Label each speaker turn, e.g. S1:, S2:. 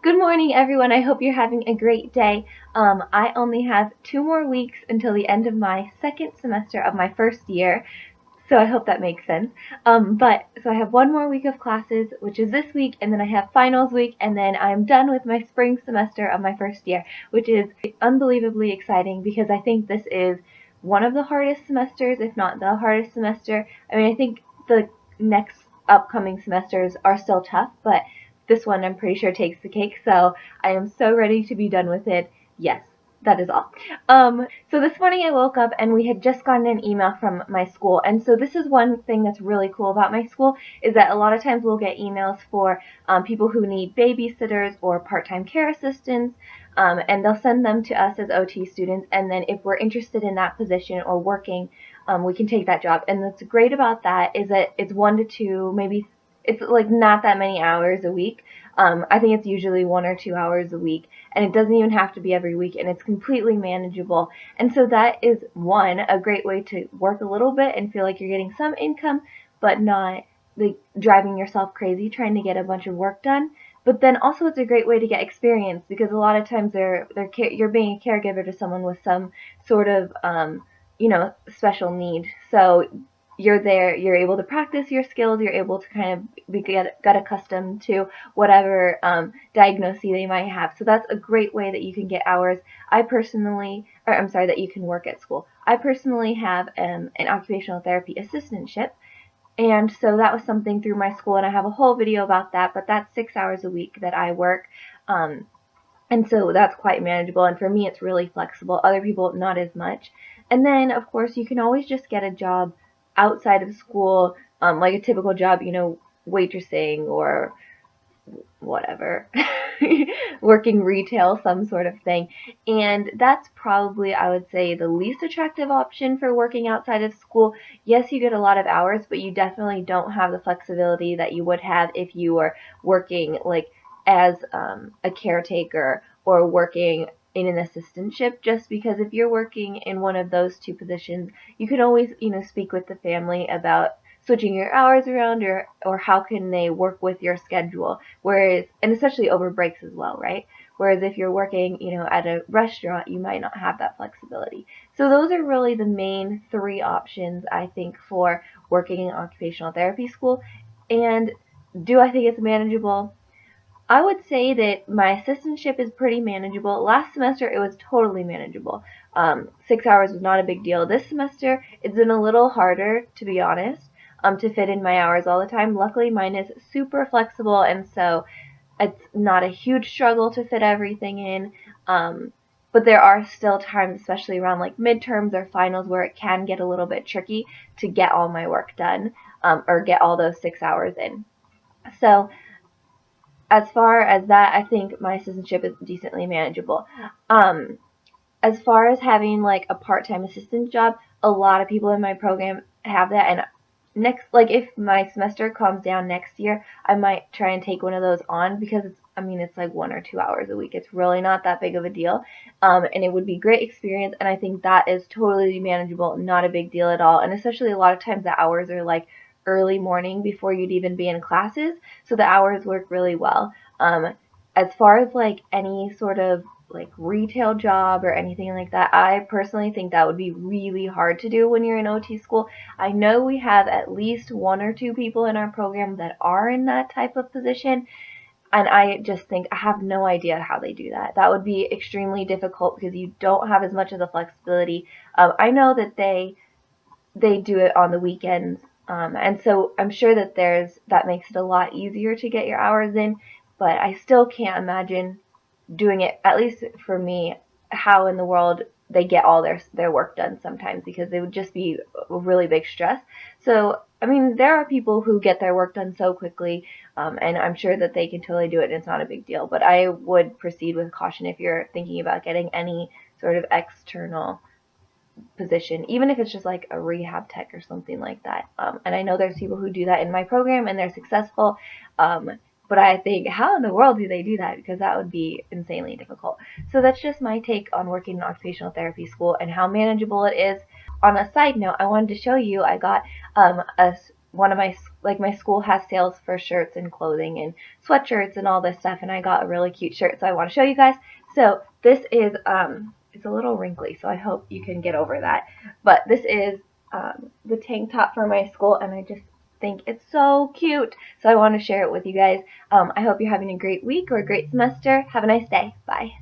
S1: Good morning, everyone. I hope you're having a great day. I only have 2 more weeks until the end of my second semester of my first year, so I hope that makes sense. So I have 1 more week of classes, which is this week, and then I have finals week, and then I'm done with my spring semester of my first year, which is unbelievably exciting because I think this is one of the hardest semesters, if not the hardest semester. I mean, I think the next upcoming semesters are still tough, but this one I'm pretty sure takes the cake, so I am so ready to be done with it. Yes, that is all. So this morning I woke up and we had just gotten an email from my school. And so this is one thing that's really cool about my school is that a lot of times we'll get emails for people who need babysitters or part-time care assistants. And they'll send them to us as OT students. And then if we're interested in that position or working, we can take that job. And what's great about that is that it's 1 to 2, maybe it's like not that many hours a week. I think it's usually 1 or 2 hours a week, and it doesn't even have to be every week, and it's completely manageable. And so that is a great way to work a little bit and feel like you're getting some income, but not like driving yourself crazy trying to get a bunch of work done. But then also it's a great way to get experience because a lot of times you're being a caregiver to someone with some sort of special need. So you're there, you're able to practice your skills, you're able to kind of get accustomed to whatever diagnosis they might have. So that's a great way that you can get hours. That you can work at school. I personally have an occupational therapy assistantship, and so that was something through my school, and I have a whole video about that, but that's 6 hours a week that I work. And so that's quite manageable, and for me it's really flexible. Other people, not as much. And then, of course, you can always just get a job outside of school, like a typical job, waitressing or whatever, working retail, some sort of thing. And that's probably, I would say, the least attractive option for working outside of school. Yes, you get a lot of hours, but you definitely don't have the flexibility that you would have if you were working like as a caretaker or working in an assistantship, just because if you're working in one of those two positions, you can always, speak with the family about switching your hours around or how can they work with your schedule. Whereas, and especially over breaks as well, right? Whereas if you're working, at a restaurant, you might not have that flexibility. So those are really the main three options, I think, for working in occupational therapy school. And do I think it's manageable? I would say that my assistantship is pretty manageable. Last semester, it was totally manageable. 6 hours was not a big deal. This semester, it's been a little harder, to be honest, to fit in my hours all the time. Luckily, mine is super flexible, and so it's not a huge struggle to fit everything in. But there are still times, especially around like midterms or finals, where it can get a little bit tricky to get all my work done, or get all those 6 hours in. So as far as that, I think my assistantship is decently manageable. Um, as far as having like a part-time assistant job, a lot of people in my program have that, and like if my semester calms down next year, I might try and take one of those on because it's like 1 or 2 hours a week. It's really not that big of a deal. And it would be great experience, and I think that is totally manageable, not a big deal at all. And especially a lot of times the hours are like early morning before you'd even be in classes, so the hours work really well. As far as like any sort of like retail job or anything like that, I personally think that would be really hard to do when you're in OT school. I know we have at least 1 or 2 people in our program that are in that type of position, and I just think I have no idea how they do that. That would be extremely difficult because you don't have as much of the flexibility. I know that they do it on the weekends, and so I'm sure that that makes it a lot easier to get your hours in, but I still can't imagine doing it, at least for me, how in the world they get all their work done sometimes, because it would just be a really big stress. So, there are people who get their work done so quickly, and I'm sure that they can totally do it and it's not a big deal. But I would proceed with caution if you're thinking about getting any sort of external position, even if it's just like a rehab tech or something like that. And I know there's people who do that in my program and they're successful. But I think, how in the world do they do that? Because that would be insanely difficult. So that's just my take on working in occupational therapy school and how manageable it is. On a side note, I wanted to show you, I got one of my like my school has sales for shirts and clothing and sweatshirts and all this stuff, and I got a really cute shirt, so I want to show you guys. So this is it's a little wrinkly, so I hope you can get over that. But this is the tank top for my school, and I just think it's so cute, so I want to share it with you guys. I hope you're having a great week or a great semester. Have a nice day. Bye.